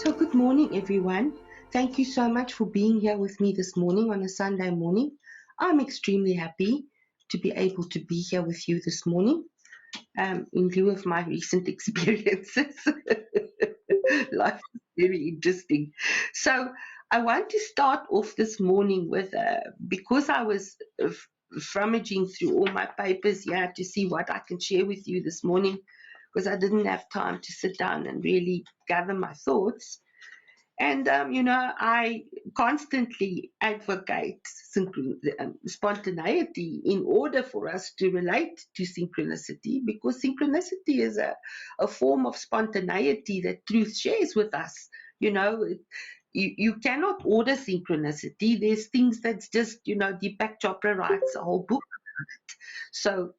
So good morning, everyone. Thank you so much for being here with me this morning on a Sunday morning. I'm extremely happy to be able to be here with you this morning in lieu of my recent experiences. Life is very interesting. So I want to start off this morning with, because I was rummaging through all my papers here to see what I can share with you this morning, because I didn't have time to sit down and really gather my thoughts. And, I constantly advocate spontaneity in order for us to relate to synchronicity, because synchronicity is a form of spontaneity that truth shares with us. You cannot order synchronicity. There's things that's just, Deepak Chopra writes a whole book. So,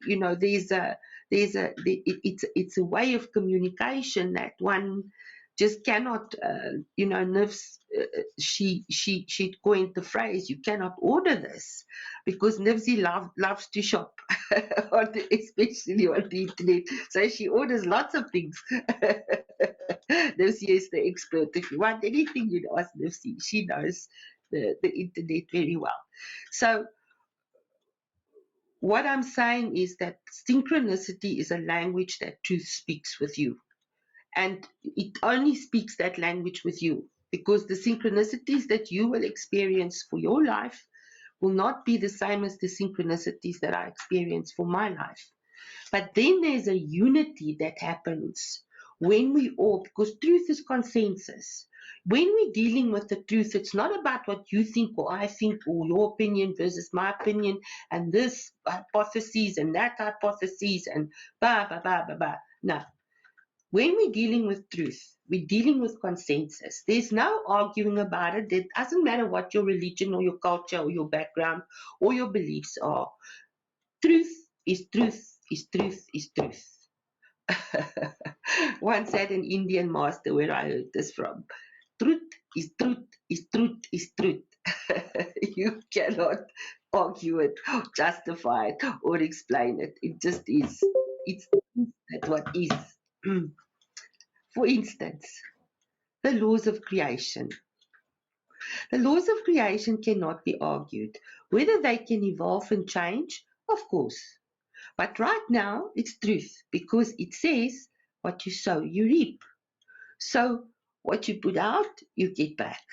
it's a way of communication that one just cannot, Niv's, she coined the phrase, you cannot order this, because Nivsy loves to shop, especially on the internet. So she orders lots of things. Nivsy is the expert. If you want anything, you ask Nivsy. She knows the internet very well. So what I'm saying is that synchronicity is a language that truth speaks with you. And it only speaks that language with you, because the synchronicities that you will experience for your life will not be the same as the synchronicities that I experience for my life. But then there's a unity that happens when we all, because truth is consensus. When we're dealing with the truth, it's not about what you think or I think or your opinion versus my opinion and this hypothesis and that hypothesis and blah, blah, blah, blah, blah. No. When we're dealing with truth, we're dealing with consensus. There's no arguing about it. It doesn't matter what your religion or your culture or your background or your beliefs are. Truth is truth is truth is truth. Once had an Indian master where I heard this from. Truth is truth is truth is truth. You cannot argue it, justify it, or explain it. It just is. It's that's what is. For instance, the laws of creation. The laws of creation cannot be argued. Whether they can evolve and change, of course. But right now, it's truth, because it says what you sow, you reap. So what you put out, you get back.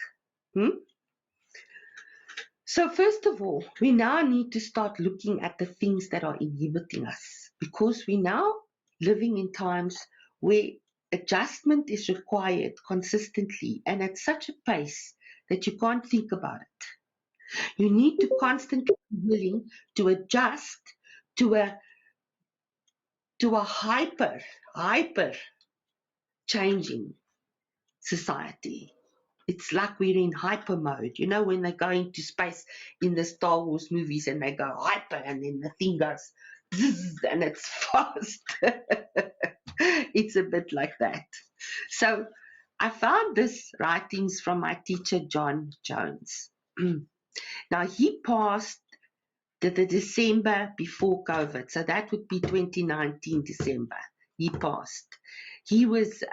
So first of all, we now need to start looking at the things that are inhibiting us, because we're now living in times where adjustment is required consistently and at such a pace that you can't think about it. You need to constantly be willing to adjust to a hyper changing society. It's like we're in hyper mode. You know, when they go into space in the Star Wars movies and they go hyper and then the thing goes zzz, and it's fast. It's a bit like that. So I found this writings from my teacher, John Jones. Now, he passed the December before COVID, so that would be 2019 December. He passed. He was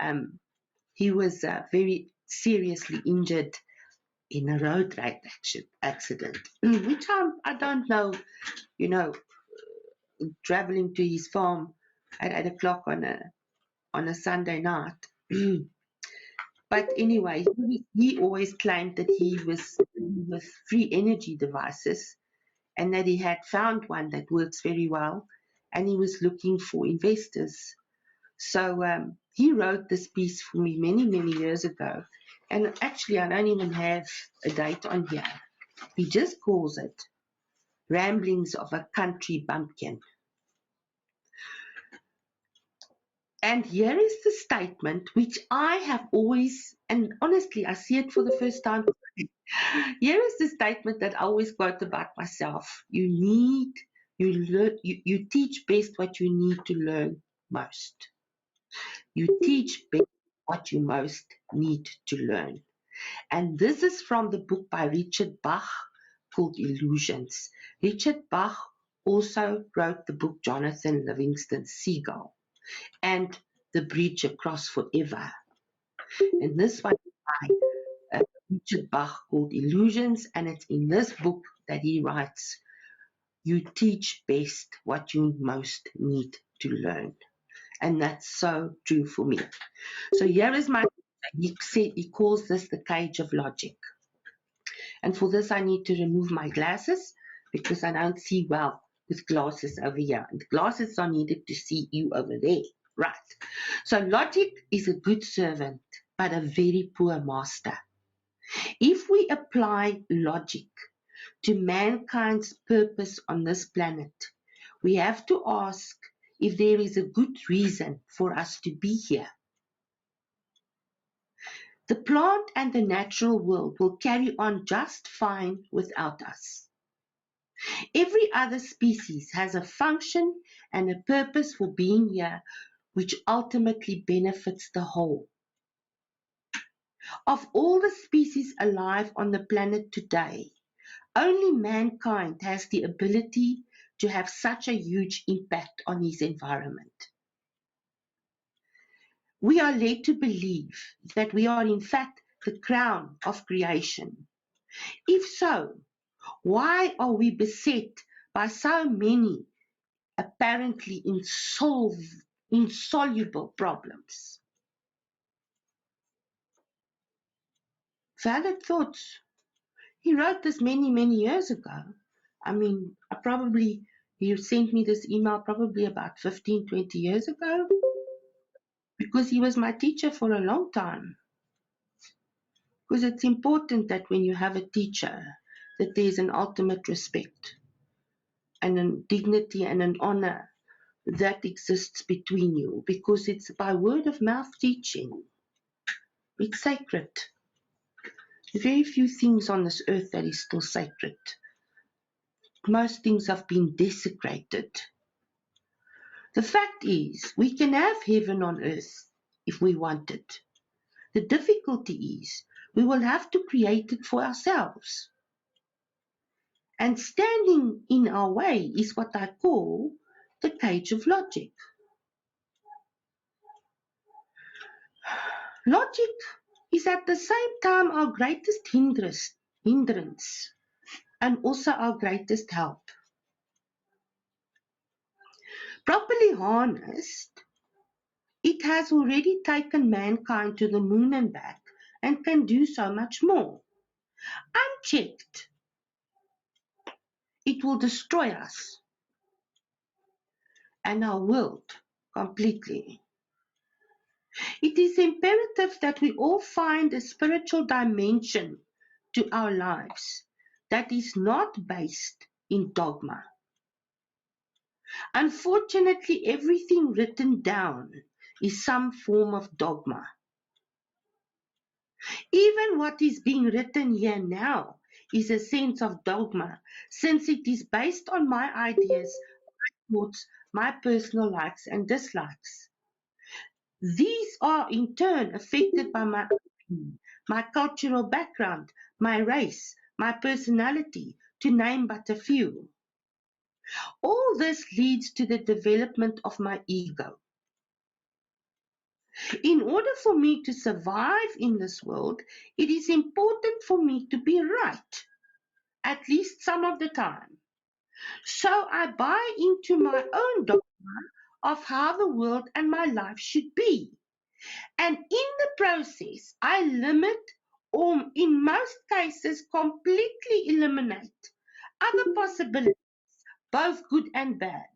very seriously injured in a road accident, which I don't know, traveling to his farm at 8 o'clock on a Sunday night. But anyway, he always claimed that he was with free energy devices and that he had found one that works very well, and he was looking for investors. So he wrote this piece for me many, many years ago. And actually, I don't even have a date on here. He just calls it Ramblings of a Country Bumpkin. And here is the statement, which I have always, and honestly, I see it for the first time. Here is the statement that I always quote about myself. You teach best what you need to learn most. You teach best what you most need to learn. And this is from the book by Richard Bach called Illusions. Richard Bach also wrote the book Jonathan Livingston Seagull and The Bridge Across Forever. And this one is by Richard Bach called Illusions, and it's in this book that he writes, "You teach best what you most need to learn." And that's so true for me. So here is my, he calls this the cage of logic. And for this, I need to remove my glasses because I don't see well with glasses over here. And glasses are needed to see you over there. Right. So logic is a good servant, but a very poor master. If we apply logic to mankind's purpose on this planet, we have to ask if there is a good reason for us to be here. The plant and the natural world will carry on just fine without us. Every other species has a function and a purpose for being here, which ultimately benefits the whole. Of all the species alive on the planet today, only mankind has the ability to have such a huge impact on his environment. We are led to believe that we are in fact the crown of creation. If so, why are we beset by so many apparently insoluble problems? Valid thoughts. He wrote this many, many years ago. I mean, he sent me this email probably about 15, 20 years ago because he was my teacher for a long time. Because it's important that when you have a teacher, that there's an ultimate respect and a dignity and an honor that exists between you, because it's by word of mouth teaching. It's sacred. Very few things on this earth that is still sacred. Most things have been desecrated. The fact is, we can have heaven on earth if we want it. The difficulty is, we will have to create it for ourselves. And standing in our way is what I call the cage of logic. Logic is at the same time our greatest hindrance and also our greatest help. Properly harnessed, it has already taken mankind to the moon and back and can do so much more. Unchecked, it will destroy us and our world completely. It is imperative that we all find a spiritual dimension to our lives that is not based in dogma. Unfortunately, everything written down is some form of dogma. Even what is being written here now is a sense of dogma, since it is based on my ideas, my thoughts, my personal likes and dislikes. These are in turn affected by my upbringing, my cultural background, my race, my personality, to name but a few. All this leads to the development of my ego. In order for me to survive in this world, it is important for me to be right, at least some of the time. So I buy into my own dogma of how the world and my life should be. And in the process, I limit or in most cases completely eliminate other possibilities, both good and bad.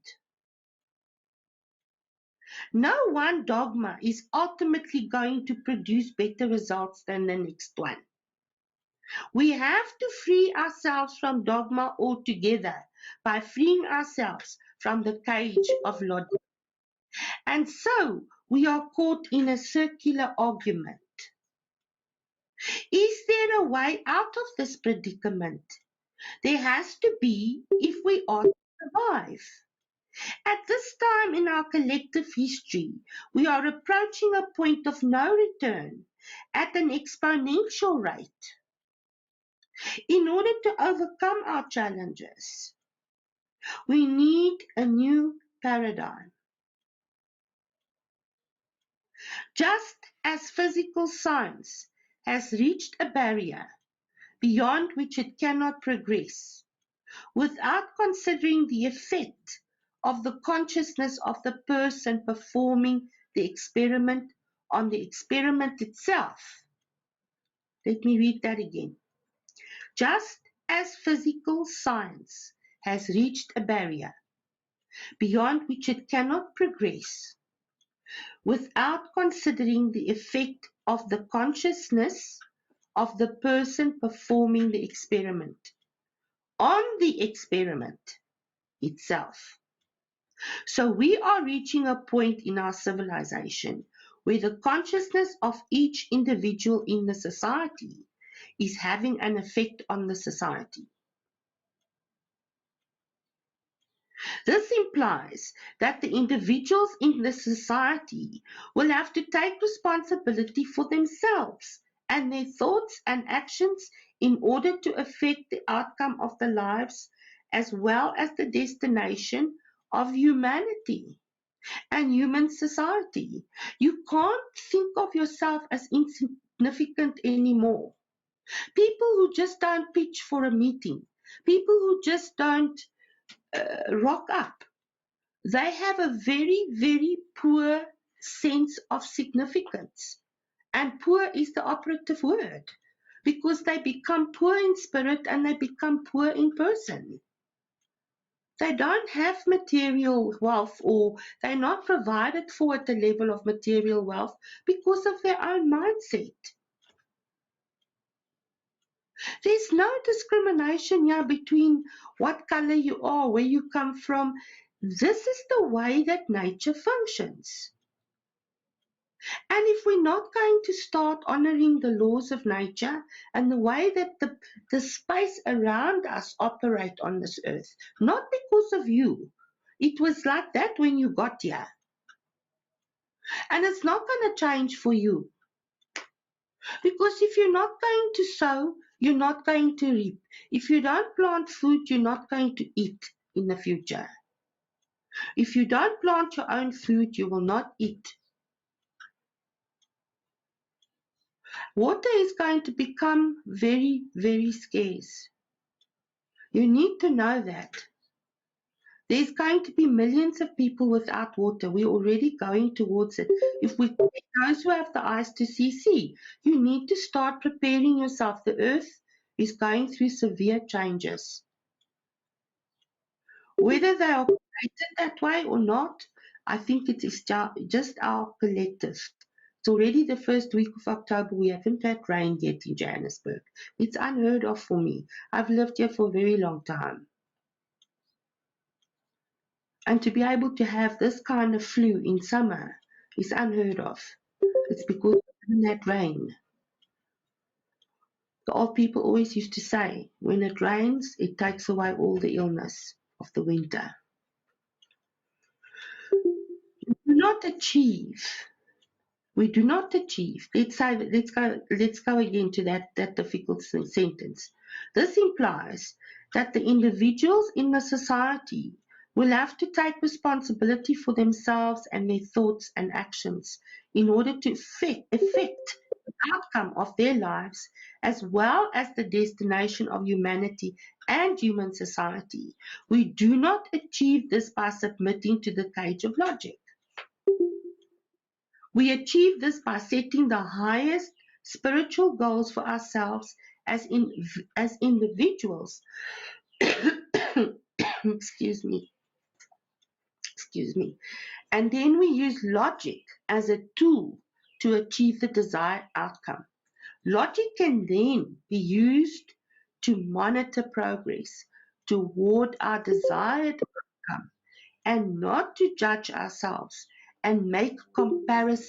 No one dogma is ultimately going to produce better results than the next one. We have to free ourselves from dogma altogether by freeing ourselves from the cage of logic. And so we are caught in a circular argument. Is there a way out of this predicament? There has to be if we are to survive. At this time in our collective history, we are approaching a point of no return at an exponential rate. In order to overcome our challenges, we need a new paradigm. Just as physical science has reached a barrier beyond which it cannot progress, without considering the effect of the consciousness of the person performing the experiment on the experiment itself. Let me read that again. Just as physical science has reached a barrier beyond which it cannot progress, without considering the effect of the consciousness of the person performing the experiment on the experiment itself. So we are reaching a point in our civilization where the consciousness of each individual in the society is having an effect on the society. This implies that the individuals in the society will have to take responsibility for themselves and their thoughts and actions in order to affect the outcome of their lives as well as the destination of humanity and human society. You can't think of yourself as insignificant anymore. People who just don't pitch for a meeting, people who just don't rock up, they have a very, very poor sense of significance. And poor is the operative word because they become poor in spirit and they become poor in person. They don't have material wealth, or they're not provided for at the level of material wealth because of their own mindset. There's no discrimination here between what color you are, where you come from. This is the way that nature functions. And if we're not going to start honoring the laws of nature and the way that the space around us operate on this earth, not because of you, it was like that when you got here. And it's not going to change for you. Because if you're not going to sow, you're not going to reap. If you don't plant food, you're not going to eat in the future. If you don't plant your own food, you will not eat. Water is going to become very, very scarce. You need to know that. There's going to be millions of people without water. We're already going towards it. If we those who have the eyes to see, you need to start preparing yourself. The earth is going through severe changes. Whether they are created that way or not, I think it is just our collective. It's already the first week of October. We haven't had rain yet in Johannesburg. It's unheard of for me. I've lived here for a very long time. And to be able to have this kind of flu in summer is unheard of. It's because we haven't had rain. The old people always used to say, when it rains, it takes away all the illness of the winter. We do not achieve. Let's go again to that difficult sentence. This implies that the individuals in the society will have to take responsibility for themselves and their thoughts and actions in order to affect the outcome of their lives as well as the destination of humanity and human society. We do not achieve this by submitting to the cage of logic. We achieve this by setting the highest spiritual goals for ourselves as individuals. Excuse me. And then we use logic as a tool to achieve the desired outcome. Logic can then be used to monitor progress toward our desired outcome and not to judge ourselves and make comparisons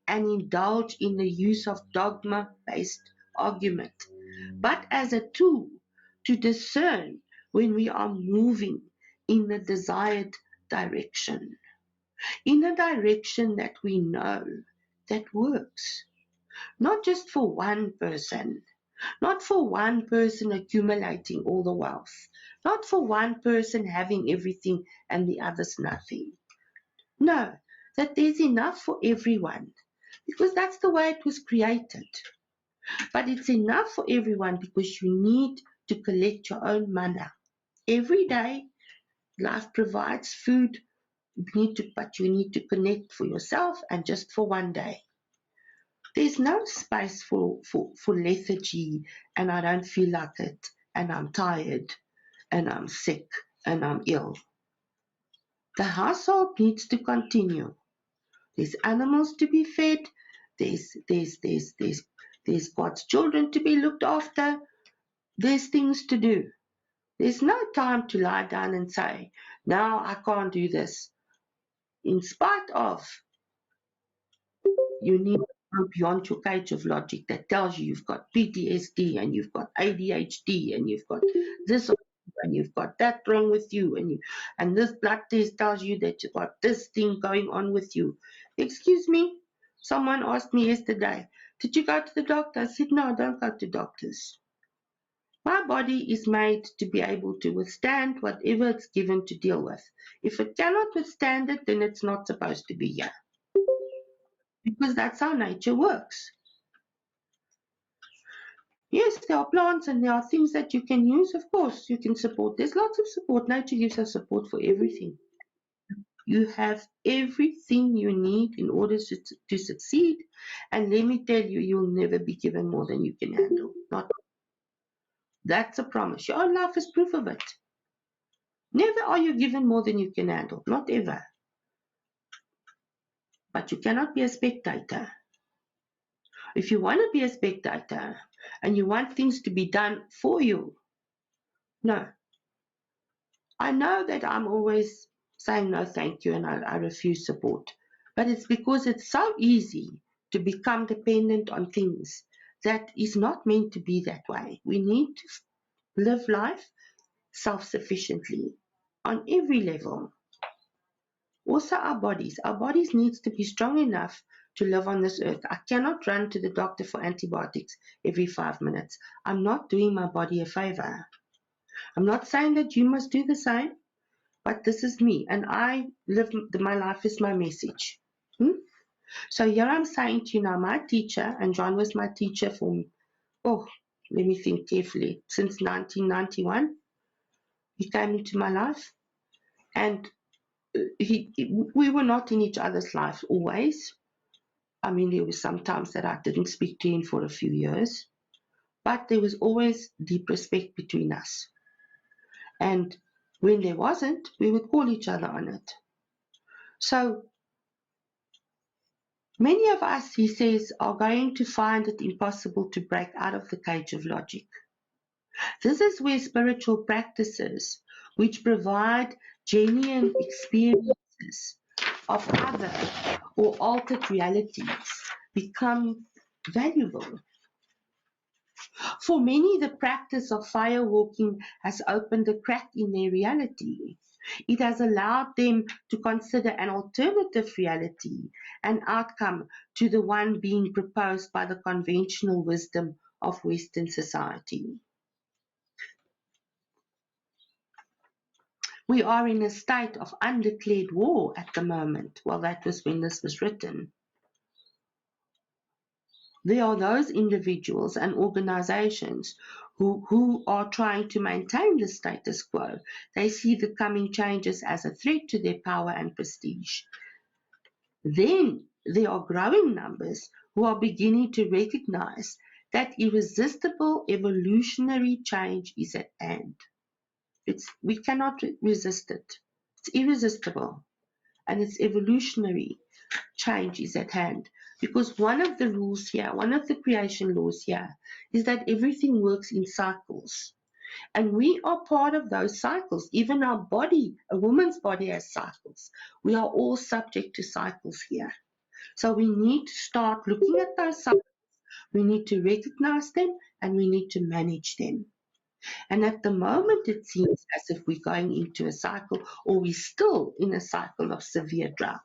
and indulge in the use of dogma-based argument, but as a tool to discern when we are moving in the desired direction, in a direction that we know that works, not just for one person, not for one person accumulating all the wealth, not for one person having everything and the others nothing. No, that there's enough for everyone, because that's the way it was created. But it's enough for everyone because you need to collect your own mana. Every day, life provides food, but you need to connect for yourself and just for one day. There's no space for lethargy and I don't feel like it and I'm tired and I'm sick and I'm ill. The household needs to continue. There's animals to be fed. There's God's children to be looked after. There's things to do. There's no time to lie down and say, no, I can't do this. In spite of, you need to go beyond your cage of logic that tells you you've got PTSD and you've got ADHD and you've got this and you've got that wrong with you and this blood test tells you that you've got this thing going on with you. Excuse me? Someone asked me yesterday, did you go to the doctor? I said, no, I don't go to doctors. My body is made to be able to withstand whatever it's given to deal with. If it cannot withstand it, then it's not supposed to be here. Because that's how nature works. Yes, there are plants and there are things that you can use, of course, you can support. There's lots of support. Nature gives us support for everything. You have everything you need in order to succeed. And let me tell you, you'll never be given more than you can handle. That's a promise. Your own life is proof of it. Never are you given more than you can handle. Not ever. But you cannot be a spectator. If you want to be a spectator and you want things to be done for you, no. I know that I'm always saying no thank you and I refuse support. But it's because it's so easy to become dependent on things that is not meant to be that way. We need to live life self-sufficiently on every level. Also our bodies. Our bodies needs to be strong enough to live on this earth. I cannot run to the doctor for antibiotics every 5 minutes. I'm not doing my body a favor. I'm not saying that you must do the same, but this is me and I live, my life is my message. So here I'm saying to you now, my teacher, and John was my teacher for, let me think carefully, since 1991, he came into my life and we were not in each other's lives always. I mean, there were some times that I didn't speak to him for a few years, but there was always deep respect between us. And when there wasn't, we would call each other on it. So many of us, he says, are going to find it impossible to break out of the cage of logic. This is where spiritual practices, which provide genuine experiences of other or altered realities, become valuable. For many, the practice of firewalking has opened a crack in their reality. It has allowed them to consider an alternative reality, an outcome to the one being proposed by the conventional wisdom of Western society. We are in a state of undeclared war at the moment. Well, that was when this was written. There are those individuals and organizations who are trying to maintain the status quo. They see the coming changes as a threat to their power and prestige. Then there are growing numbers who are beginning to recognize that irresistible evolutionary change is at hand. We cannot resist it. It's irresistible and it's evolutionary. Change is at hand. Because one of the rules here, one of the creation laws here, is that everything works in cycles. And we are part of those cycles. Even our body, a woman's body has cycles. We are all subject to cycles here. So we need to start looking at those cycles. We need to recognize them and we need to manage them. And at the moment, it seems as if we're going into a cycle or we're still in a cycle of severe drought.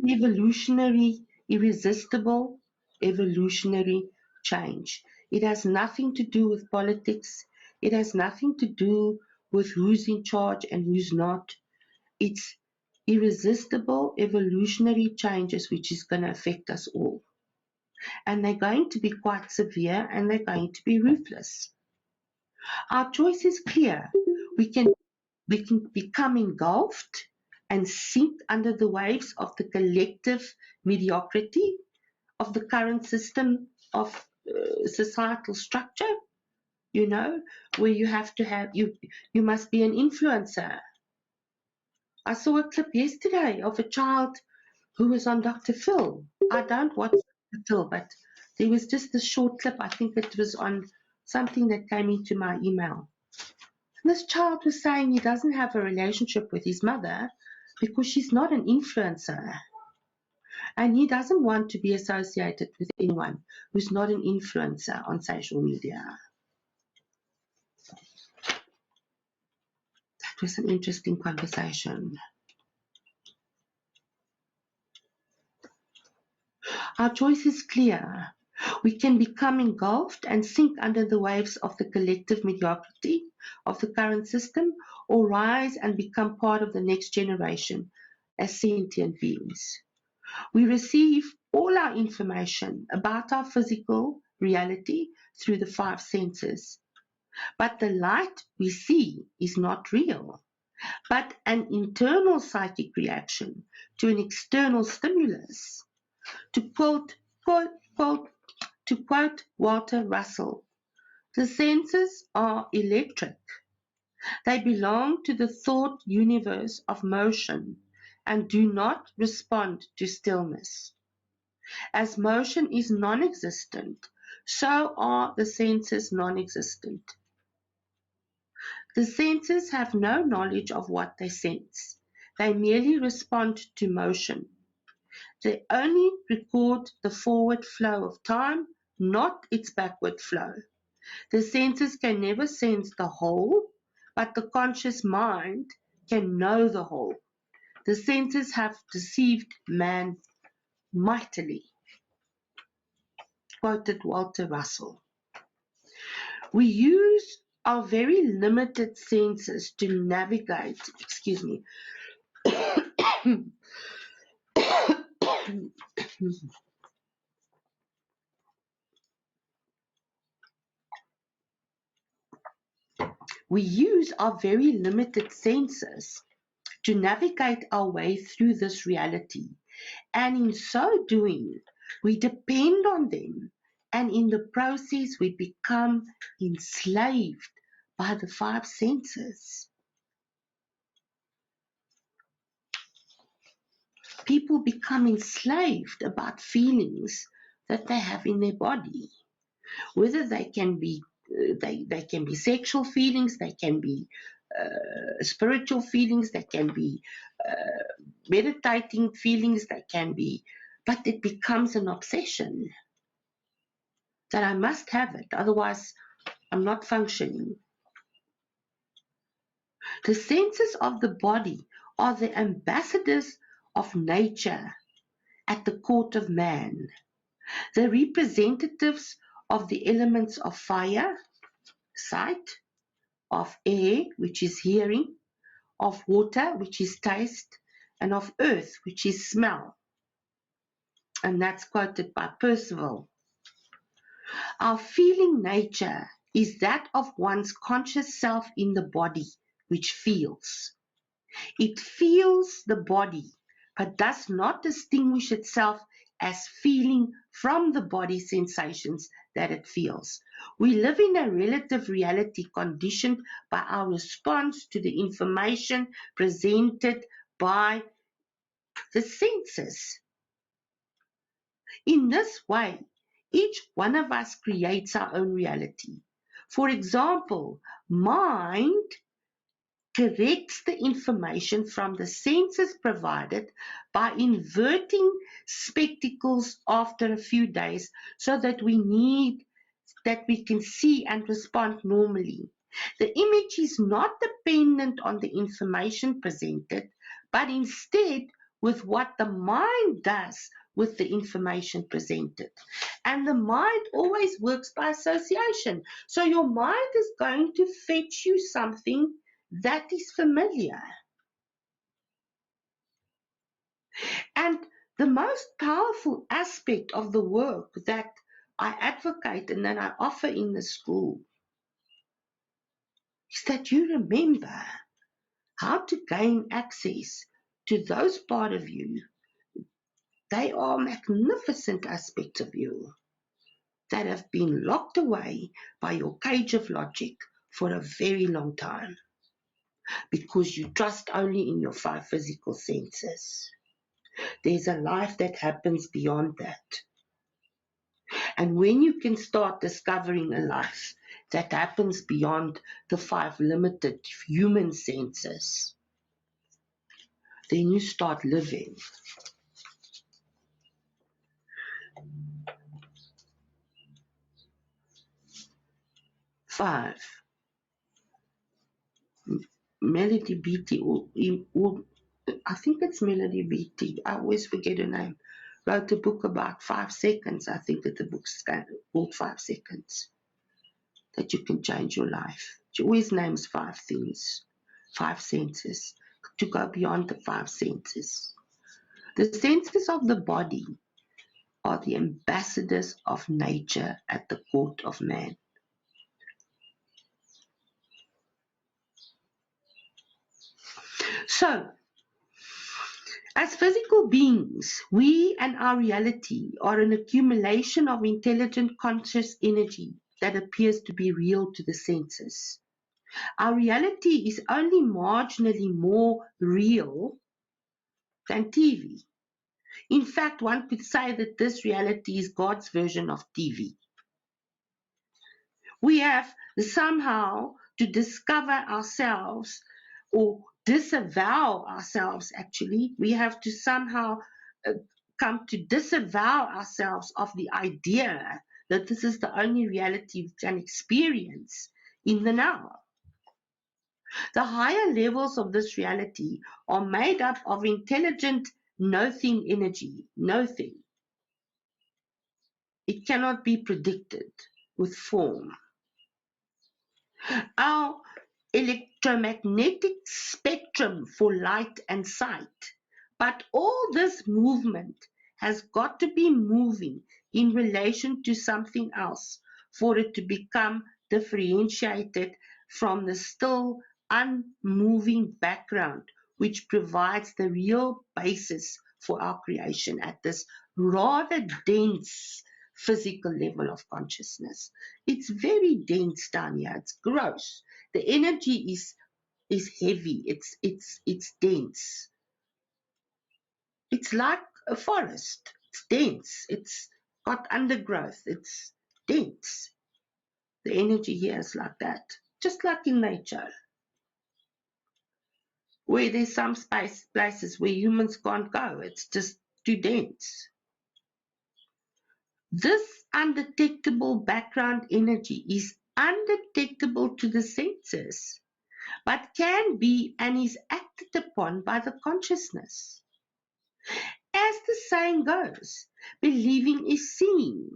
Evolutionary, irresistible evolutionary change. It has nothing to do with politics. It has nothing to do with who's in charge and who's not. It's irresistible evolutionary changes which is going to affect us all. And they're going to be quite severe and they're going to be ruthless. Our choice is clear. We can become engulfed and sink under the waves of the collective mediocrity of the current system of societal structure, you know, where you have to have, you must be an influencer. I saw a clip yesterday of a child who was on Dr. Phil. I don't watch Dr. Phil, but there was just a short clip. I think it was on something that came into my email. And this child was saying he doesn't have a relationship with his mother because she's not an influencer. And he doesn't want to be associated with anyone who's not an influencer on social media. That was an interesting conversation. Our choice is clear. We can become engulfed and sink under the waves of the collective mediocrity of the current system, or rise and become part of the next generation as sentient beings. We receive all our information about our physical reality through the five senses. But the light we see is not real, but an internal psychic reaction to an external stimulus. To quote Walter Russell, the senses are electric. They belong to the thought universe of motion and do not respond to stillness. As motion is non-existent, so are the senses non-existent. The senses have no knowledge of what they sense. They merely respond to motion. They only record the forward flow of time, not its backward flow. The senses can never sense the whole, but the conscious mind can know the whole. The senses have deceived man mightily. Quoted Walter Russell. We use our very limited senses to navigate, we use our very limited senses to navigate our way through this reality. And in so doing, we depend on them. And in the process, we become enslaved by the five senses. People become enslaved about feelings that they have in their body, whether they can be sexual feelings, they can be spiritual feelings, they can be meditating feelings, they can be, but it becomes an obsession that I must have it, otherwise I'm not functioning. The senses of the body are the ambassadors of nature at the court of man, the representatives of the elements of fire, sight, of air, which is hearing, of water, which is taste, and of earth, which is smell. And that's quoted by Percival. Our feeling nature is that of one's conscious self in the body, which feels. It feels the body, but does not distinguish itself as feeling from the body sensations that it feels. We live in a relative reality conditioned by our response to the information presented by the senses. In this way, each one of us creates our own reality. For example, mind corrects the information from the senses provided by inverting spectacles after a few days so that we can see and respond normally. The image is not dependent on the information presented, but instead with what the mind does with the information presented. And the mind always works by association. So your mind is going to fetch you something that is familiar. And the most powerful aspect of the work that I advocate and that I offer in the school is that you remember how to gain access to those parts of you. They are magnificent aspects of you that have been locked away by your cage of logic for a very long time because you trust only in your 5 physical senses. There's a life that happens beyond that. And when you can start discovering a life that happens beyond the 5 limited human senses, then you start living. Five, Melody Beattie, I think it's Melody Beattie, I always forget her name, wrote a book about 5 seconds. I think that the book's called 5 Seconds, that you can change your life. She always names 5 things, 5 senses, to go beyond the 5 senses. The senses of the body are the ambassadors of nature at the court of man. So, as physical beings, we and our reality are an accumulation of intelligent conscious energy that appears to be real to the senses. Our reality is only marginally more real than TV. In fact, one could say that this reality is God's version of TV. We have somehow to discover ourselves or disavow ourselves, actually. We have to somehow come to disavow ourselves of the idea that this is the only reality we can experience in the now. The higher levels of this reality are made up of intelligent nothing energy, nothing. It cannot be predicted with form. Our electromagnetic spectrum for light and sight. But all this movement has got to be moving in relation to something else for it to become differentiated from the still unmoving background, which provides the real basis for our creation at this rather dense physical level of consciousness. It's very dense down here. It's gross. The energy is heavy. It's dense. It's like a forest. It's dense. It's got undergrowth. It's dense. The energy here is like that, just like in nature, where there's some places where humans can't go. It's just too dense. This undetectable background energy is undetectable to the senses, but can be and is acted upon by the consciousness. As the saying goes, believing is seeing.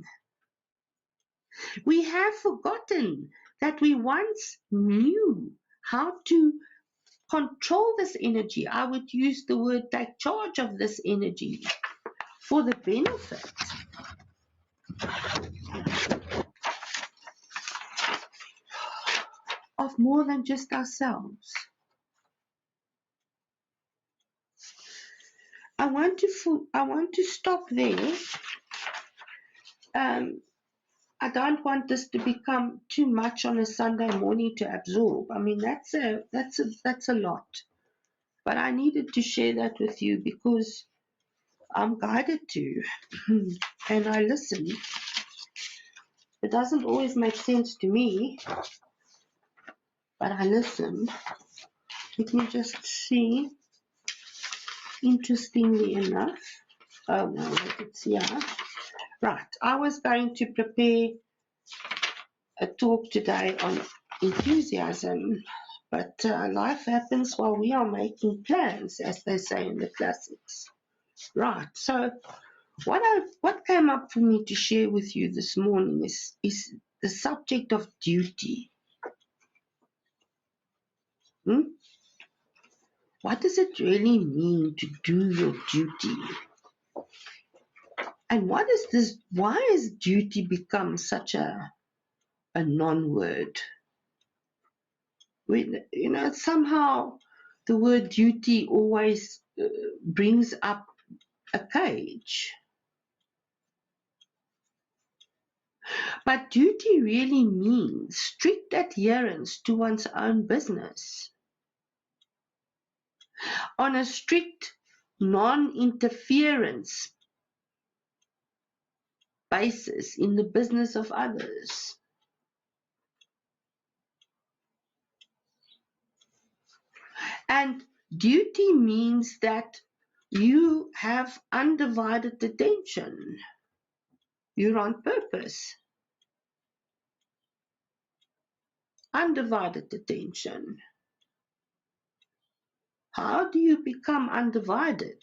We have forgotten that we once knew how to control this energy. I would use the word take charge of this energy for the benefit of more than just ourselves. I want to stop there. I don't want this to become too much on a Sunday morning to absorb. I mean, that's a lot. But I needed to share that with you because I'm guided to, and I listen. It doesn't always make sense to me, but I listen. Let me just see. Interestingly enough, oh no, it's here. Right, I was going to prepare a talk today on enthusiasm, but life happens while we are making plans, as they say in the classics. Right, so what came up for me to share with you this morning is the subject of duty. Hmm? What does it really mean to do your duty? And what is this? Why has duty become such a non-word? Somehow the word duty always brings up a cage. But duty really means strict adherence to one's own business on a strict non-interference basis in the business of others. And duty means that you have undivided attention. You're on purpose. Undivided attention. How do you become undivided?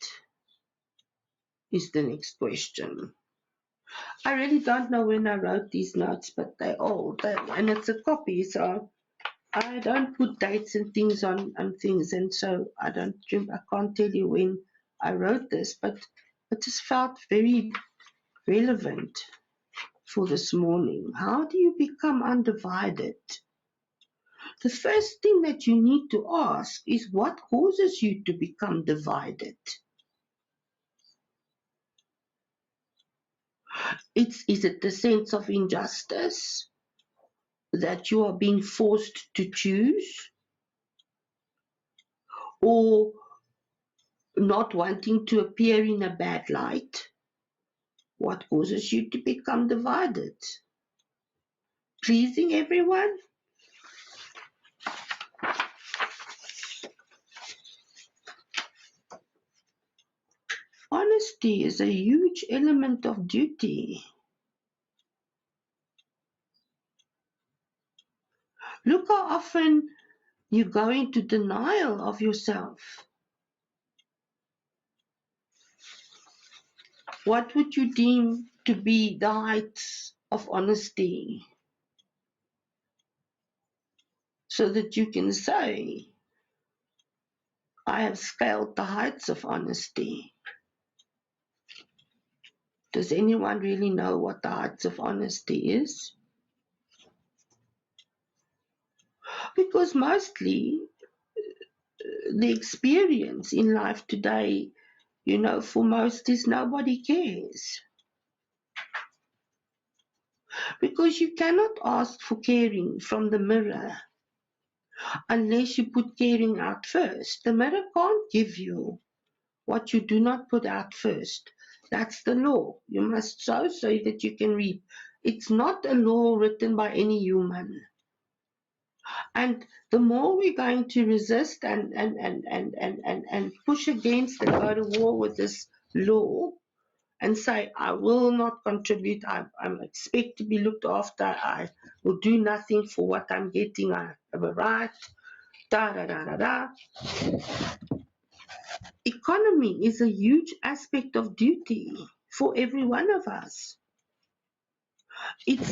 Is the next question. I really don't know when I wrote these notes, but they're old, and it's a copy, so I don't put dates and things on things, and so I can't tell you when I wrote this, but it just felt very relevant for this morning. How do you become undivided? The first thing that you need to ask is what causes you to become divided? Is it the sense of injustice that you are being forced to choose? Or not wanting to appear in a bad light? What causes you to become divided? Pleasing everyone? Honesty is a huge element of duty. Look how often you go into denial of yourself. What would you deem to be the heights of honesty? So that you can say, I have scaled the heights of honesty. Does anyone really know what the heights of honesty is? Because mostly the experience in life today, for most is nobody cares. Because you cannot ask for caring from the mirror unless you put caring out first. The mirror can't give you what you do not put out first. That's the law. You must sow so that you can reap. It's not a law written by any human. And the more we're going to resist and push against and go to war with this law and say, I will not contribute, I expect to be looked after, I will do nothing for what I'm getting, I have a right, da. Economy is a huge aspect of duty for every one of us. Its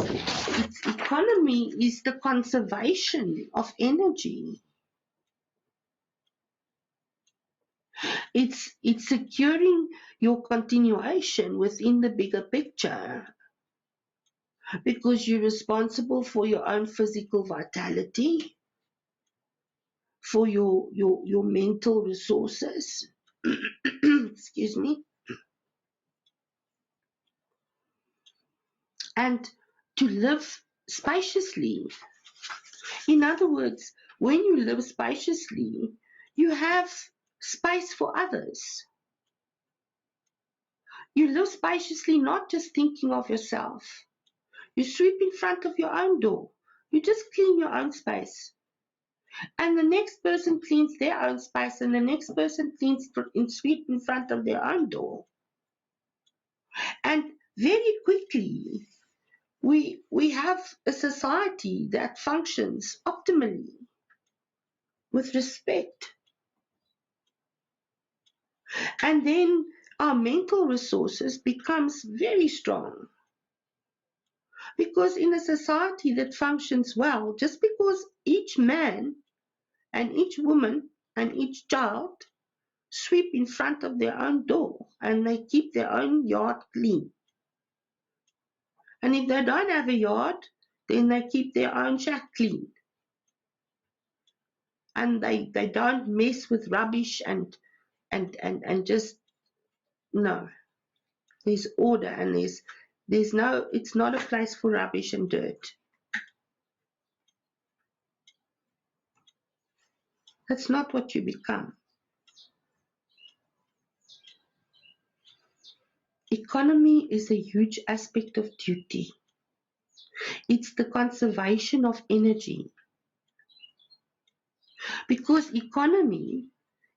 economy is the conservation of energy. It's securing your continuation within the bigger picture because you're responsible for your own physical vitality, for your mental resources, excuse me, and to live spaciously. In other words, when you live spaciously, you have space for others. You live spaciously, not just thinking of yourself. You sweep in front of your own door. You just clean your own space. And the next person cleans their own space, and the next person cleans and sweep in front of their own door. And very quickly, we have a society that functions optimally with respect. And then our mental resources becomes very strong. Because in a society that functions well, just because each man And each woman and each child sweep in front of their own door, and they keep their own yard clean. And if they don't have a yard, then they keep their own shack clean. And they don't mess with rubbish and just, no. There's order, and there's no, it's not a place for rubbish and dirt. That's not what you become. Economy is a huge aspect of duty. It's the conservation of energy. Because economy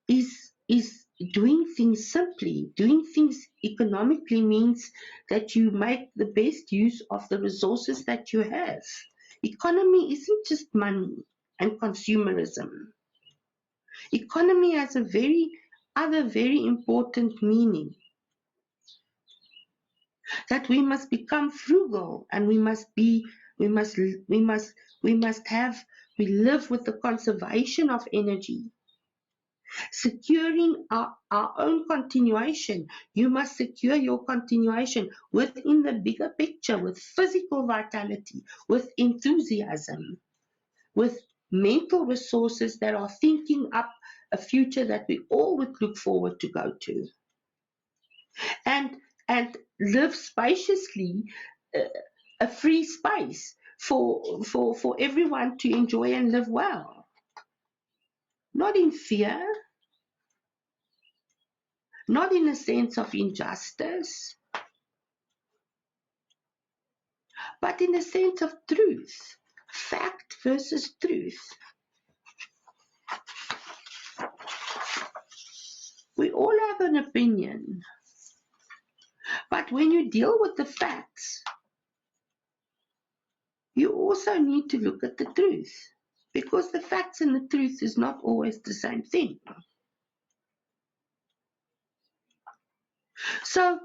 is doing things simply. Doing things economically means that you make the best use of the resources that you have. Economy isn't just money and consumerism. Economy has a very important meaning. That we must become frugal, and we live with the conservation of energy. Securing our own continuation. You must secure your continuation within the bigger picture, with physical vitality, with enthusiasm, with mental resources that are thinking up a future that we all would look forward to go to. And live spaciously, a free space for everyone to enjoy and live well. Not in fear, not in a sense of injustice, but in a sense of truth. Fact versus truth. We all have an opinion, but when you deal with the facts, you also need to look at the truth, because the facts and the truth is not always the same thing. So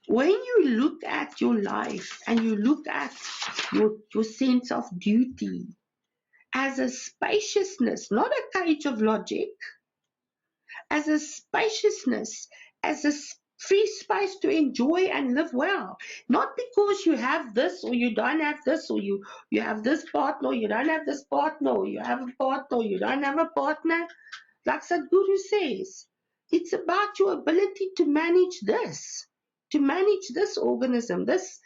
when you look at your life and you look at your sense of duty as a spaciousness, not a cage of logic, as a spaciousness, as a free space to enjoy and live well. Not because you have this or you don't have this, or you have this partner, or you don't have this partner, or you have a partner, or you don't have a partner. Like Sadhguru says, it's about your ability to manage this organism, this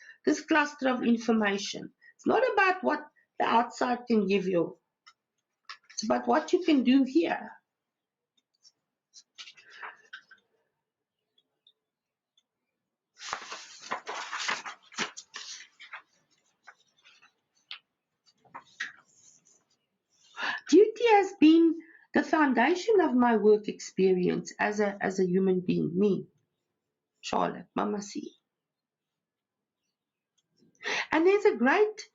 cluster of information. It's not about what the outside can give you. It's about what you can do here. Duty has been the foundation of my work experience as a human being, me, Charlotte, Mama C. And there's a great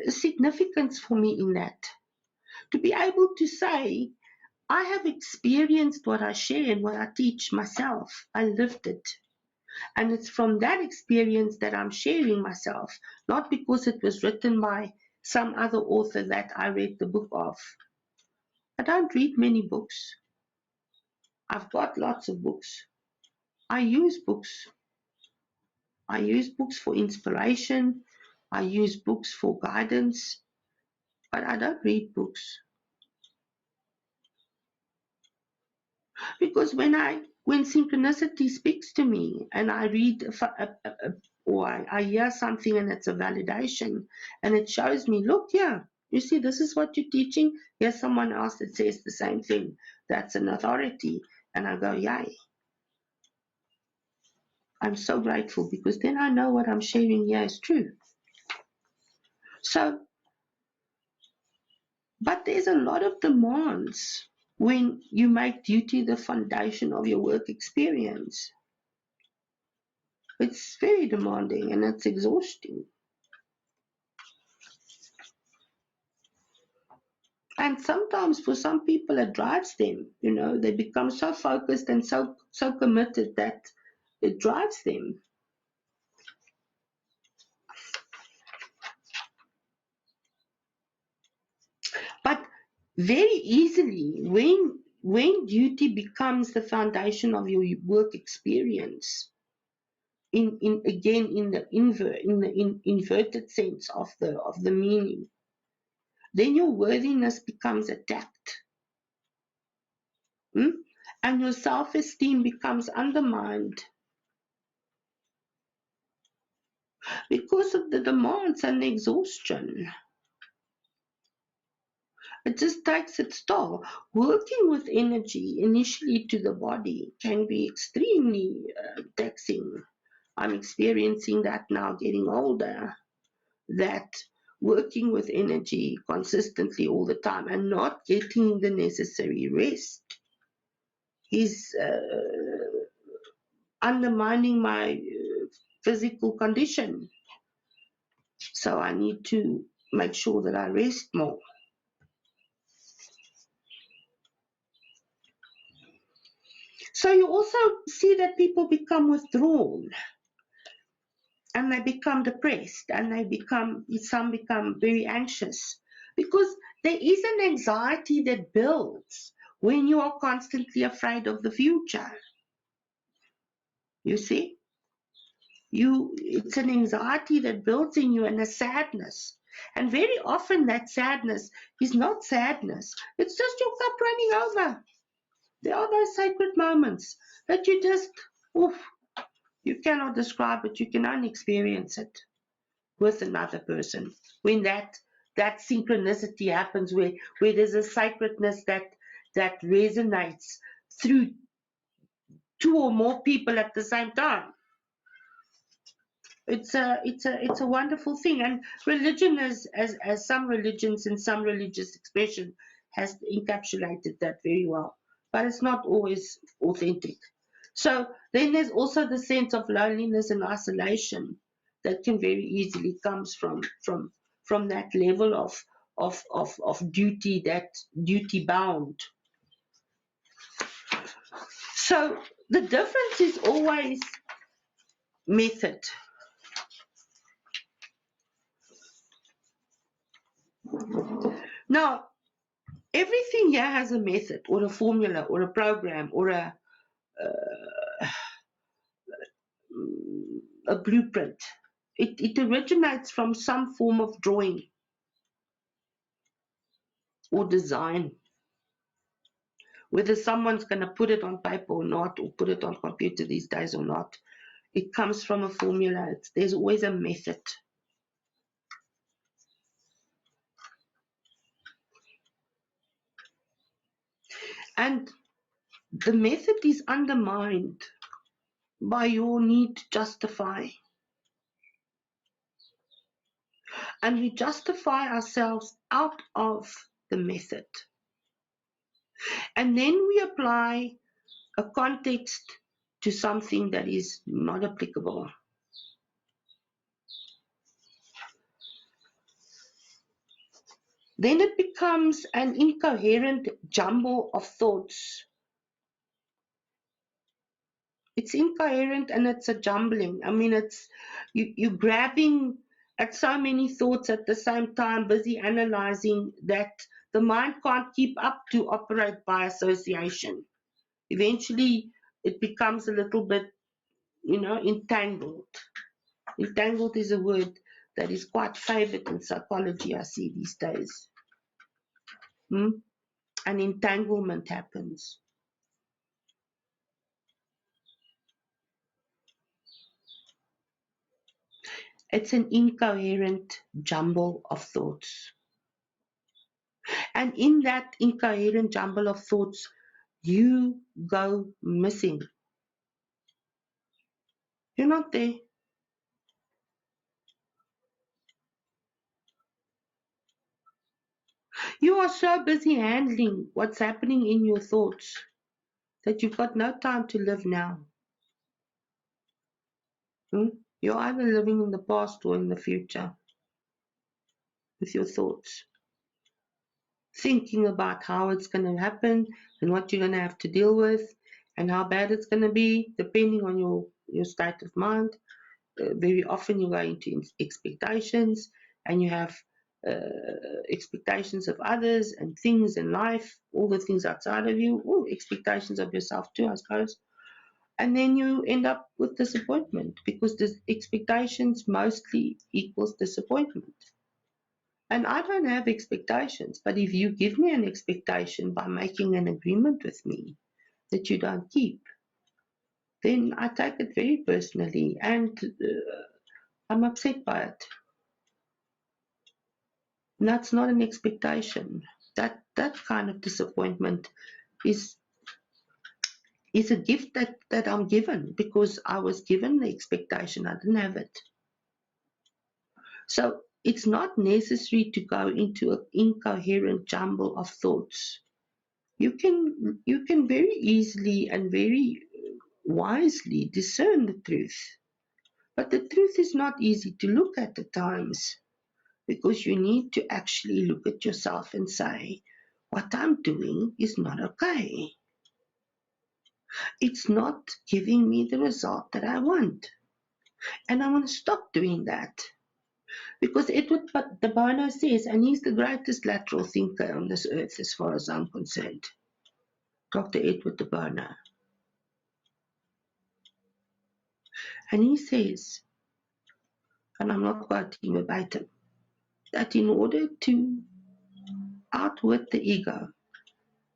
significance for me in that. To be able to say, I have experienced what I share and what I teach myself. I lived it. And it's from that experience that I'm sharing myself, not because it was written by some other author that I read the book of. I don't read many books. I've got lots of books. I use books. I use books for inspiration. I use books for guidance. But I don't read books. Because when synchronicity speaks to me and I read or I hear something and it's a validation and it shows me, look here, you see, this is what you're teaching. Here's someone else that says the same thing. That's an authority. And I go, yay. I'm so grateful, because then I know what I'm sharing here is true. So, but there's a lot of demands when you make duty the foundation of your work experience. It's very demanding and it's exhausting. And sometimes for some people it drives them, they become so focused and so committed that it drives them. But very easily, when duty becomes the foundation of your work experience, in the inverted sense of the meaning, then your worthiness becomes attacked. Hmm? And your self-esteem becomes undermined because of the demands and the exhaustion. It just takes its toll. Working with energy initially to the body can be extremely taxing. I'm experiencing that now, getting older, that working with energy consistently all the time and not getting the necessary rest is undermining my physical condition. So I need to make sure that I rest more. So you also see that people become withdrawn and they become depressed and some become very anxious because there is an anxiety that builds when you are constantly afraid of the future. You see? It's an anxiety that builds in you and a sadness. And very often that sadness is not sadness. It's just your cup running over. There are those sacred moments that you just, oof, you cannot describe it. You can only experience it with another person. When that synchronicity happens, where there's a sacredness that resonates through two or more people at the same time. It's a wonderful thing, and religion, as some religions and some religious expression, has encapsulated that very well, but it's not always authentic. So then there's also the sense of loneliness and isolation that can very easily comes from that level of duty, that duty bound. So the difference is always method. Now, everything here has a method or a formula or a program or a blueprint. It originates from some form of drawing or design. Whether someone's going to put it on paper or not, or put it on computer these days or not, it comes from a formula. There's always a method. And the method is undermined by your need to justify. And we justify ourselves out of the method. And then we apply a context to something that is not applicable. Then it becomes an incoherent jumble of thoughts. It's incoherent and it's a jumbling. I mean, it's you're grabbing at so many thoughts at the same time, busy analyzing, that the mind can't keep up to operate by association. Eventually, it becomes a little bit, entangled. Entangled is a word that is quite favored in psychology, I see these days. An entanglement happens. It's an incoherent jumble of thoughts. And in that incoherent jumble of thoughts, you go missing. You're not there. You are so busy handling what's happening in your thoughts that you've got no time to live now. You're either living in the past or in the future with your thoughts, thinking about how it's going to happen and what you're going to have to deal with and how bad it's going to be, depending on your state of mind. Very often you go into expectations and you have expectations of others and things in life, all the things outside of you, or expectations of yourself too, I suppose. And then you end up with disappointment because the expectations mostly equals disappointment. And I don't have expectations, but if you give me an expectation by making an agreement with me that you don't keep, then I take it very personally and I'm upset by it. And that's not an expectation. That kind of disappointment is a gift that I'm given because I was given the expectation. I didn't have it. So it's not necessary to go into an incoherent jumble of thoughts. You can very easily and very wisely discern the truth. But the truth is not easy to look at times because you need to actually look at yourself and say, what I'm doing is not okay. It's not giving me the result that I want. And I want to stop doing that. Because Edward de Bono says, and he's the greatest lateral thinker on this earth as far as I'm concerned, Dr. Edward de Bono. And he says, and I'm not quoting verbatim, that in order to outwit the ego,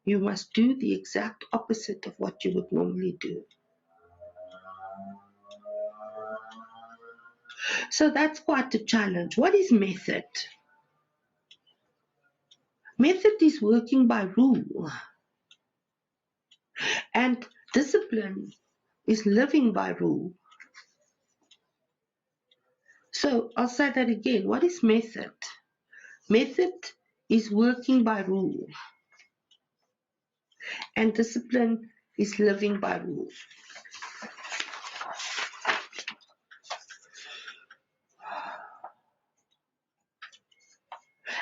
you must do the exact opposite of what you would normally do. So that's quite a challenge. What is method? Method is working by rule. And discipline is living by rule. So I'll say that again. What is method? Method is working by rule. And discipline is living by rule.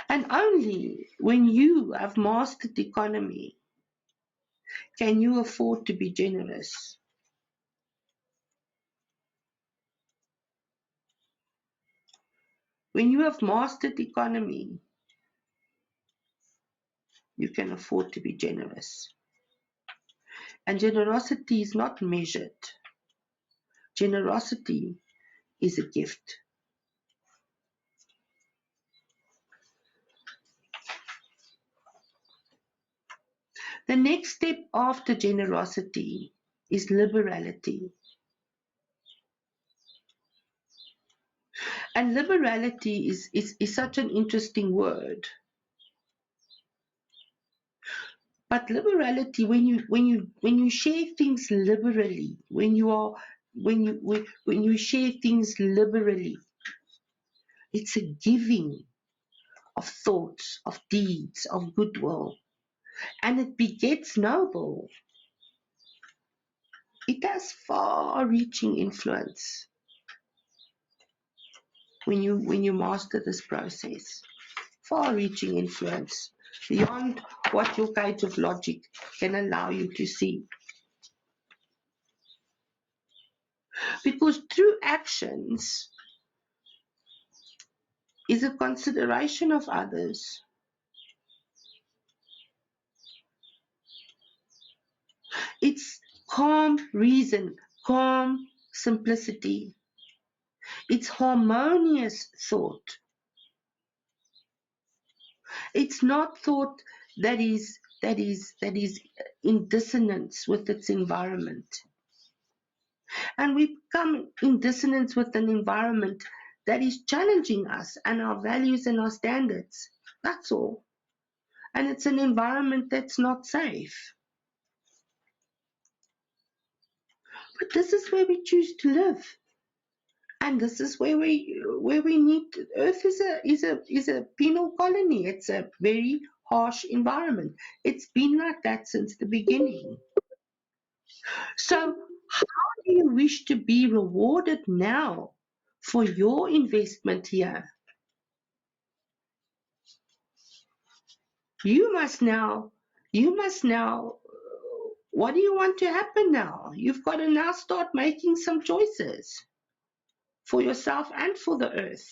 And only when you have mastered economy can you afford to be generous. When you have mastered economy, you can afford to be generous. And generosity is not measured. Generosity is a gift. The next step after generosity is liberality. And liberality is such an interesting word. But liberality, when you share things liberally, when you share things liberally, it's a giving of thoughts, of deeds, of goodwill, and it begets noble. It has far-reaching influence when you master this process. Far-reaching influence beyond what your cage of logic can allow you to see. Because true actions is a consideration of others. It's calm reason, calm simplicity. It's harmonious thought. It's not thought that is in dissonance with its environment. And we come in dissonance with an environment that is challenging us and our values and our standards. That's all. And it's an environment that's not safe. But this is where we choose to live. And this is where we need to, Earth is a penal colony. It's a very harsh environment. It's been like that since the beginning. So how do you wish to be rewarded now for your investment here? You must now, what do you want to happen now? You've got to now start making some choices for yourself and for the earth.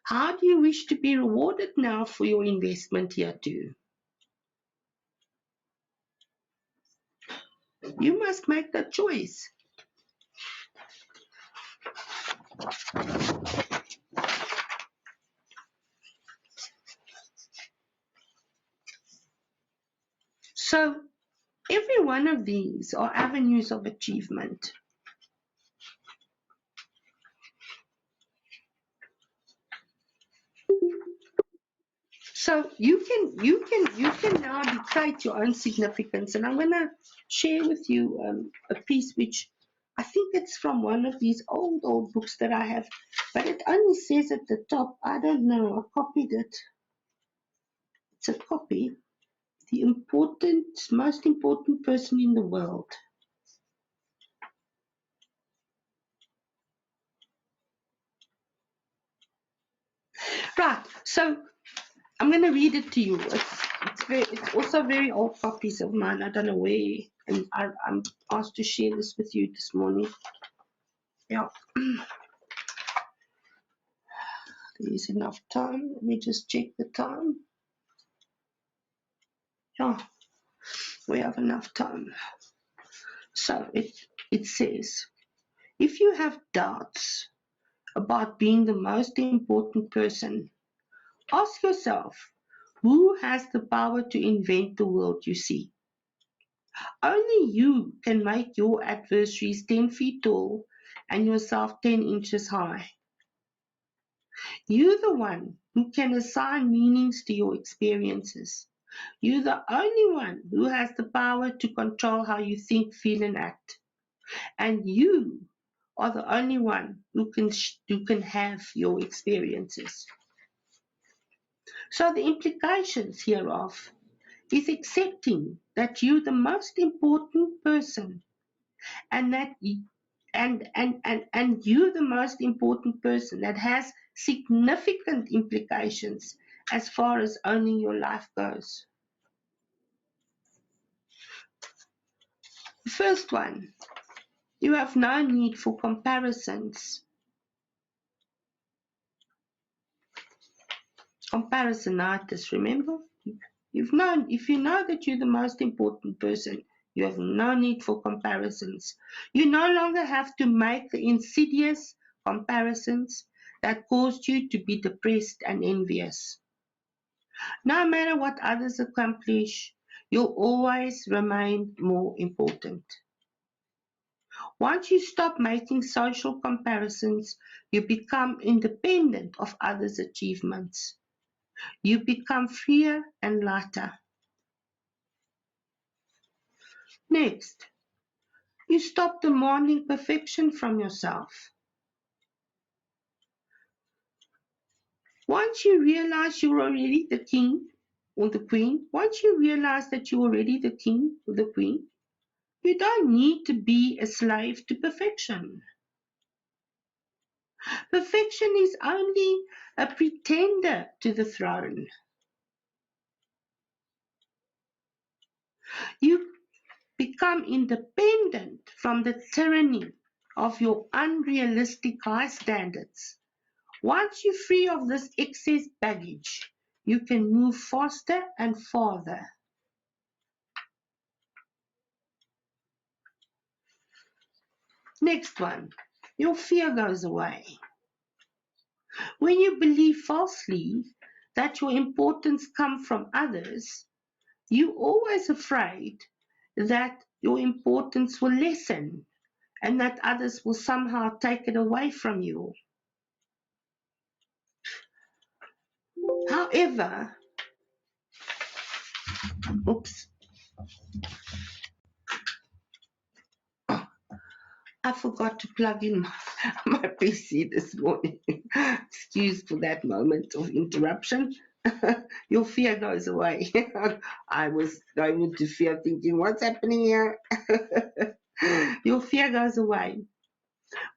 How do you wish to be rewarded now for your investment here too? You must make that choice. So every one of these are avenues of achievement. So you can now dictate your own significance, and I'm gonna share with you a piece which I think it's from one of these old books that I have, but it only says at the top. I don't know. I copied it. It's a copy. The most important person in the world. Right. So I'm going to read it to you. It's also very old copies of mine. I don't know where, and I'm asked to share this with you this morning. Yeah. There is enough time. Let me just check the time. Yeah, we have enough time. So it says, if you have doubts about being the most important person, ask yourself, who has the power to invent the world you see? Only you can make your adversaries 10 feet tall and yourself 10 inches high. You're the one who can assign meanings to your experiences. You're the only one who has the power to control how you think, feel, and act. And you are the only one who can have your experiences. So the implications hereof is accepting that you're the most important person, and that and you're the most important person that has significant implications as far as owning your life goes. The first one, you have no need for comparisons. Comparisonitis, remember? If you know that you're the most important person, you have no need for comparisons. You no longer have to make the insidious comparisons that caused you to be depressed and envious. No matter what others accomplish, you'll always remain more important. Once you stop making social comparisons, you become independent of others' achievements. You become freer and lighter. Next, you stop demanding perfection from yourself. Once you realize you're already the king or the queen, once you realize that you're already the king or the queen, you don't need to be a slave to perfection. Perfection is only a pretender to the throne. You become independent from the tyranny of your unrealistic high standards. Once you're free of this excess baggage, you can move faster and farther. Next one, your fear goes away. When you believe falsely that your importance comes from others, you're always afraid that your importance will lessen and that others will somehow take it away from you. However, oops, I forgot to plug in my PC this morning. Excuse for that moment of interruption. Your fear goes away. I was going into fear thinking, what's happening here? Your fear goes away.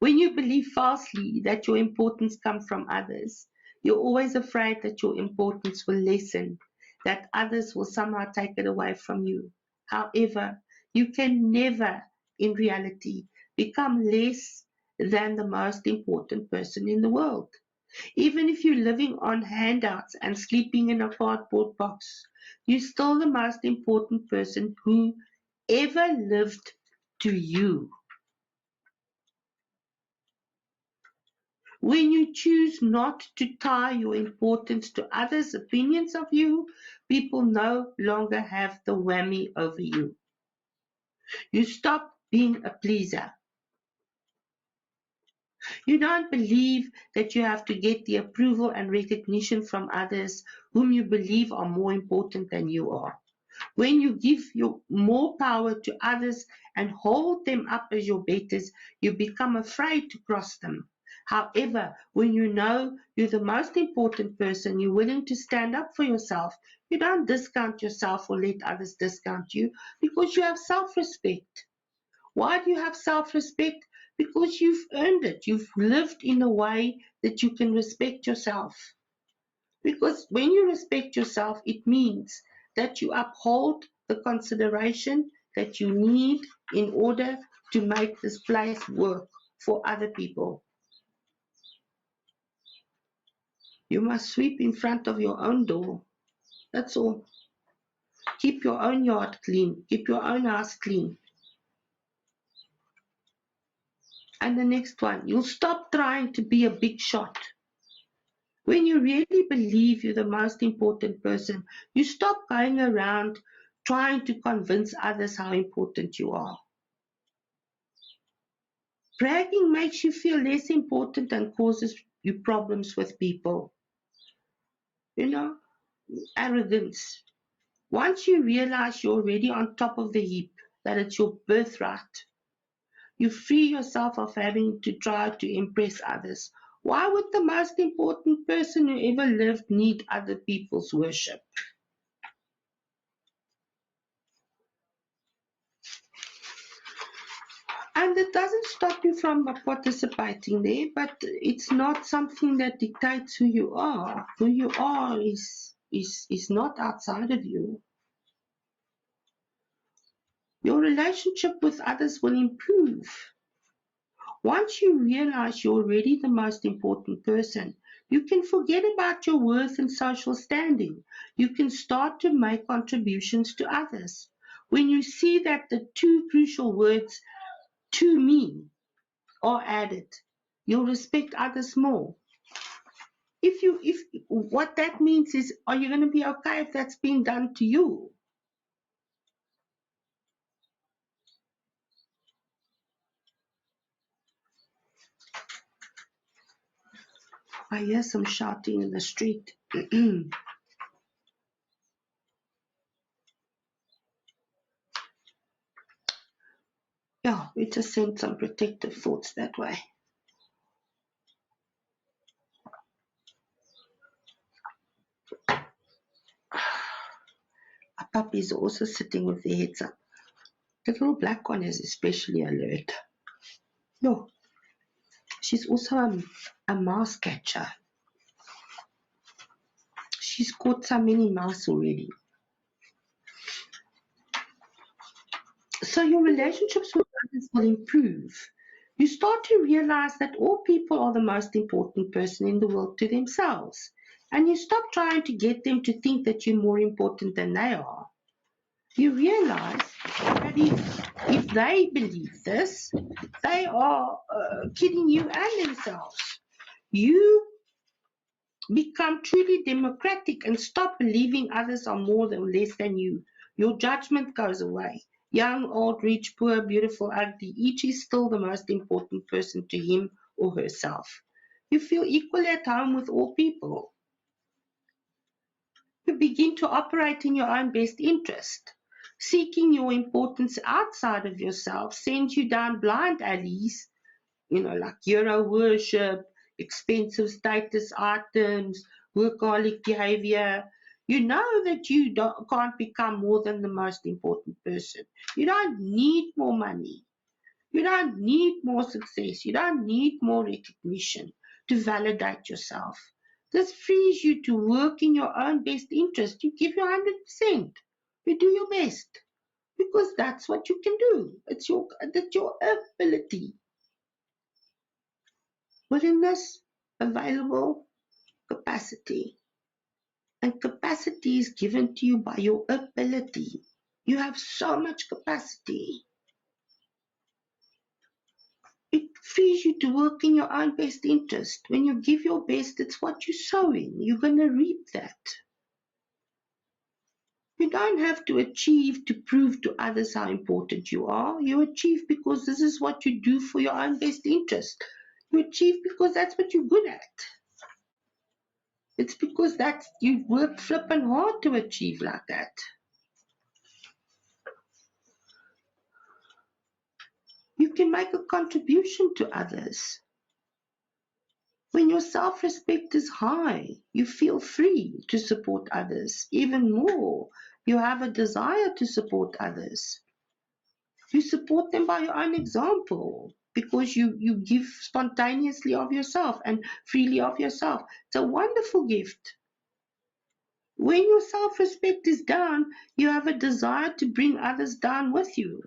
When you believe falsely that your importance comes from others, you're always afraid that your importance will lessen, that others will somehow take it away from you. However, you can never, in reality, become less than the most important person in the world. Even if you're living on handouts and sleeping in a cardboard box, you're still the most important person who ever lived to you. When you choose not to tie your importance to others' opinions of you, people no longer have the whammy over you. You stop being a pleaser. You don't believe that you have to get the approval and recognition from others whom you believe are more important than you are. When you give your more power to others and hold them up as your betters, you become afraid to cross them. However, when you know you're the most important person, you're willing to stand up for yourself. You don't discount yourself or let others discount you because you have self-respect. Why do you have self-respect? Because you've earned it. You've lived in a way that you can respect yourself. Because when you respect yourself, it means that you uphold the consideration that you need in order to make this place work for other people. You must sweep in front of your own door. That's all. Keep your own yard clean. Keep your own house clean. And the next one, you'll stop trying to be a big shot. When you really believe you're the most important person, you stop going around trying to convince others how important you are. Bragging makes you feel less important and causes you problems with people. You know, arrogance. Once you realize you're already on top of the heap, that it's your birthright, you free yourself of having to try to impress others. Why would the most important person who ever lived need other people's worship? And it doesn't stop you from participating there, but it's not something that dictates who you are. Who you are is not outside of you. Your relationship with others will improve. Once you realize you're already the most important person, you can forget about your worth and social standing. You can start to make contributions to others. When you see that the two crucial words, to me, are added, you'll respect others more. If what that means is, are you going to be okay if that's being done to you? I hear some shouting in the street. Yeah, we just sent some protective thoughts that way. Our puppies are also sitting with their heads up. The little black one is especially alert. No, she's also a mouse catcher. She's caught so many mice already. So your relationships with others will improve. You start to realize that all people are the most important person in the world to themselves. And you stop trying to get them to think that you're more important than they are. You realize that if they believe this, they are kidding you and themselves. You become truly democratic and stop believing others are more or less than you. Your judgment goes away. Young, old, rich, poor, beautiful, ugly, each is still the most important person to him or herself. You feel equally at home with all people. You begin to operate in your own best interest. Seeking your importance outside of yourself sends you down blind alleys, like hero worship, expensive status items, workaholic behavior. You know that you can't become more than the most important person. You don't need more money. You don't need more success. You don't need more recognition to validate yourself. This frees you to work in your own best interest. You give your 100%. You do your best because that's what you can do. That's your ability. Willingness available capacity. And capacity is given to you by your ability. You have so much capacity. It frees you to work in your own best interest. When you give your best, it's what you sow in. You're going to reap that. You don't have to achieve to prove to others how important you are. You achieve because this is what you do for your own best interest. You achieve because that's what you're good at. It's because that's you worked flippin' hard to achieve like that. You can make a contribution to others. When your self-respect is high, you feel free to support others. Even more, you have a desire to support others. You support them by your own example because you give spontaneously of yourself and freely of yourself. It's a wonderful gift. When your self-respect is down, you have a desire to bring others down with you.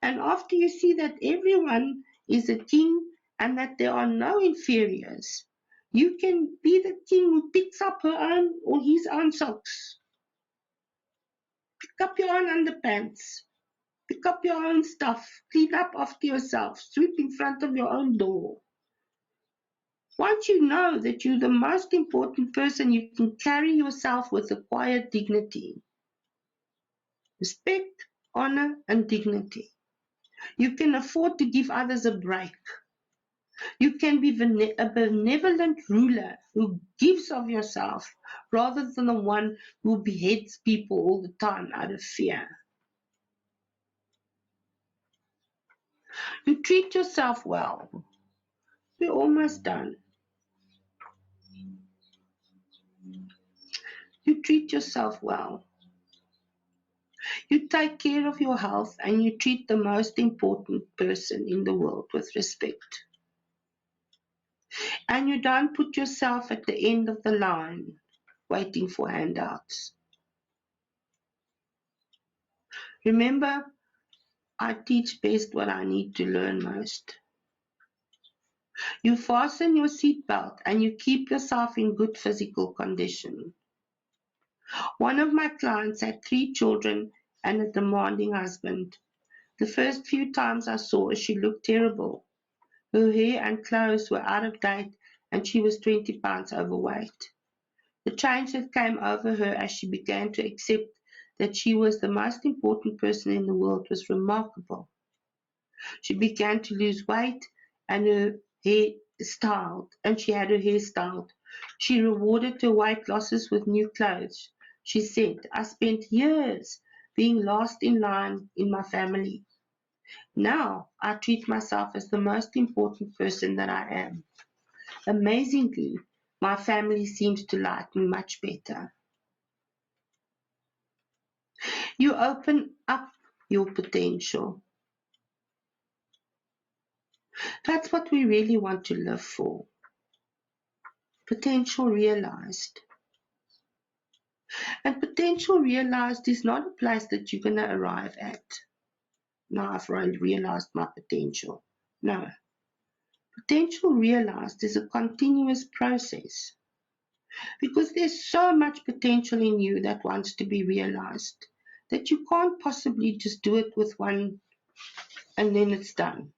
And after you see that everyone is a king and that there are no inferiors, you can be the king who picks up her own or his own socks. Pick up your own underpants. Pick up your own stuff. Clean up after yourself. Sweep in front of your own door. Once you know that you're the most important person, you can carry yourself with a quiet dignity. Respect, honor, and dignity. You can afford to give others a break. You can be a benevolent ruler who gives of yourself rather than the one who beheads people all the time out of fear. You treat yourself well. We're almost done. You treat yourself well. You take care of your health and you treat the most important person in the world with respect. And you don't put yourself at the end of the line waiting for handouts. Remember, I teach best what I need to learn most. You fasten your seatbelt and you keep yourself in good physical condition. One of my clients had 3 children and a demanding husband. The first few times I saw her, she looked terrible. Her hair and clothes were out of date and she was 20 pounds overweight. The change that came over her as she began to accept that she was the most important person in the world was remarkable. She began to lose weight and her hair styled, and she had her hair styled. She rewarded her weight losses with new clothes. She said, I spent years being last in line in my family. Now I treat myself as the most important person that I am. Amazingly, my family seems to like me much better. You open up your potential. That's what we really want to live for. Potential realized. And potential realized is not a place that you're going to arrive at. Now I've realized my potential. No. Potential realized is a continuous process. Because there's so much potential in you that wants to be realized that you can't possibly just do it with one and then it's done.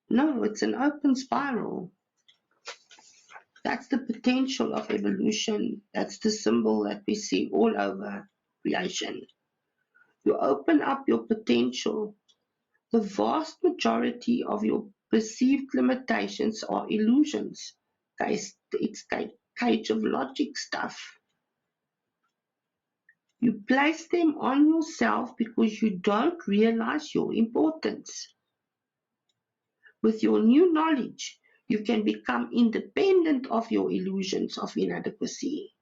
No, it's an open spiral. That's the potential of evolution. That's the symbol that we see all over creation. You open up your potential. The vast majority of your perceived limitations are illusions. It's cage of logic stuff. You place them on yourself because you don't realize your importance. With your new knowledge, you can become independent of your illusions of inadequacy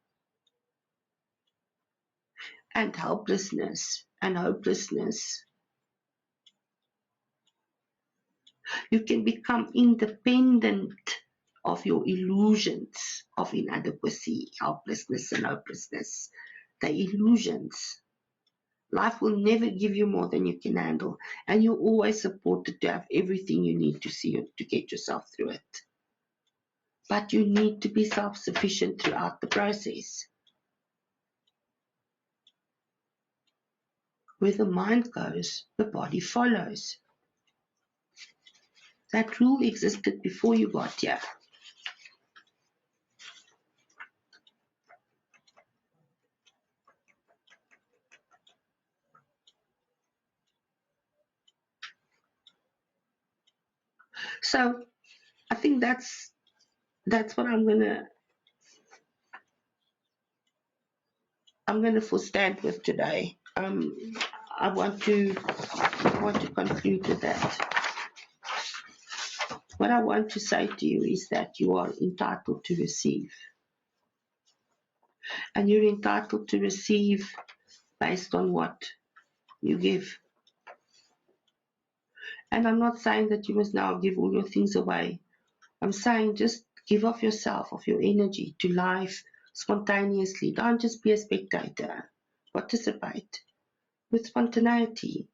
and helplessness and hopelessness. You can become independent of your illusions of inadequacy, helplessness, and hopelessness. The illusions. Life will never give you more than you can handle, and you're always supported to have everything you need to see to get yourself through it. But you need to be self-sufficient throughout the process. Where the mind goes, the body follows. That rule existed before you got here. So I think that's what I'm gonna full stand with today. I want to conclude with that. What I want to say to you is that you are entitled to receive. And you're entitled to receive based on what you give. And I'm not saying that you must now give all your things away. I'm saying just give of yourself, of your energy to life spontaneously. Don't just be a spectator. Participate with spontaneity,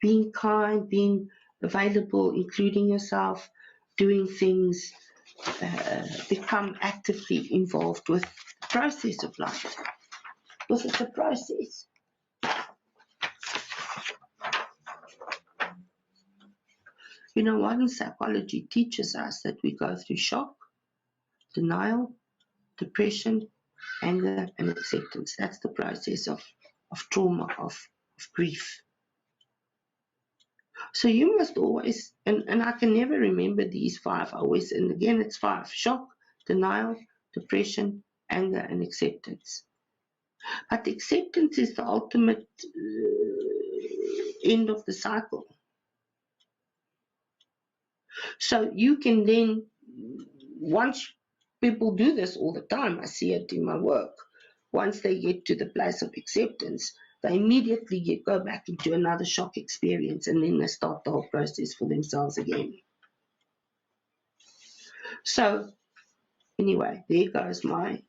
being kind, being available, including yourself, doing things, become actively involved with the process of life. Because it's a process. You know, modern psychology teaches us that we go through shock, denial, depression, anger, and acceptance. That's the process of trauma, of grief. So you must always, and I can never remember these five always, and again it's five: shock, denial, depression, anger, and acceptance. But acceptance is the ultimate end of the cycle. So you can then, once people do this all the time, I see it in my work, once they get to the place of acceptance, they immediately go back into another shock experience, and then they start the whole process for themselves again. So anyway, there goes my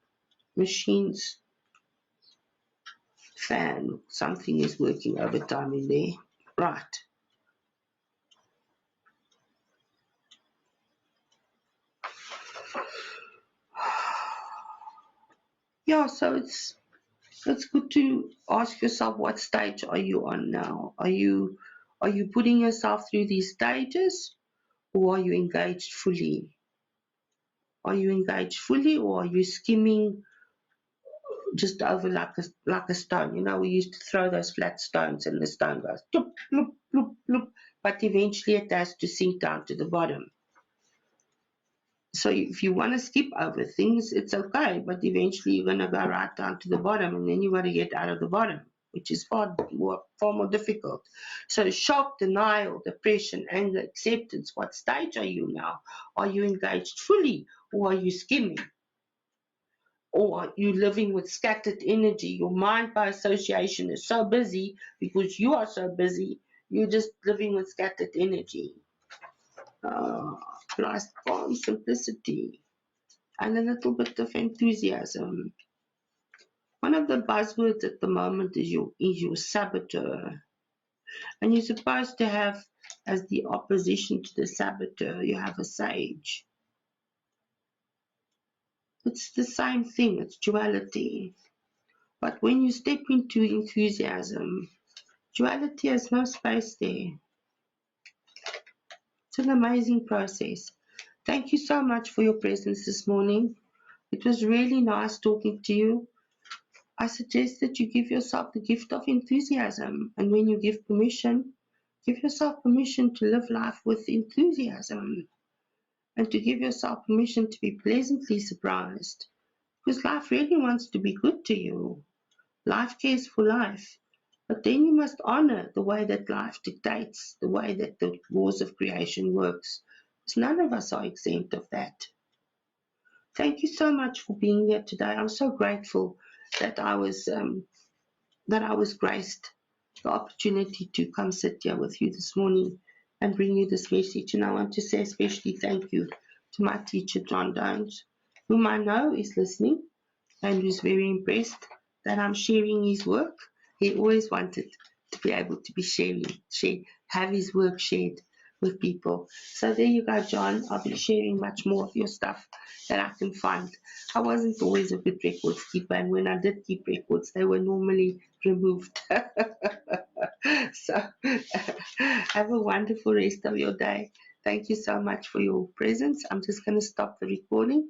machine's fan. Something is working overtime in there. Right. Yeah, so it's good to ask yourself, what stage are you on now? Are you putting yourself through these stages, or are you engaged fully? Are you engaged fully, or are you skimming just over like a stone? You know, we used to throw those flat stones and the stone goes bloop, bloop, bloop, bloop, but eventually it has to sink down to the bottom. So if you want to skip over things, it's okay, but eventually you're going to go right down to the bottom, and then you got to get out of the bottom, which is far more difficult. So shock, denial, depression, anger, acceptance. What stage are you now? Are you engaged fully, or are you skimming? Or are you living with scattered energy? Your mind by association is so busy because you are so busy, you're just living with scattered energy. Plus calm, simplicity, and a little bit of enthusiasm. One of the buzzwords at the moment is your saboteur. And you're supposed to have, as the opposition to the saboteur, you have a sage. It's the same thing, it's duality. But when you step into enthusiasm, duality has no space there. It's an amazing process. Thank you so much for your presence this morning. It was really nice talking to you. I suggest that you give yourself the gift of enthusiasm. And when you give yourself permission to live life with enthusiasm, and to give yourself permission to be pleasantly surprised. Because life really wants to be good to you. Life cares for life. But then you must honor the way that life dictates, the way that the laws of creation works. Because none of us are exempt of that. Thank you so much for being here today. I'm so grateful that I was graced the opportunity to come sit here with you this morning and bring you this message. And I want to say especially thank you to my teacher, John Downs, whom I know is listening and who's very impressed that I'm sharing his work. He always wanted to be able to be have his work shared with people. So there you go, John. I'll be sharing much more of your stuff that I can find. I wasn't always a good records keeper, and when I did keep records, they were normally removed. So have a wonderful rest of your day. Thank you so much for your presence. I'm just going to stop the recording.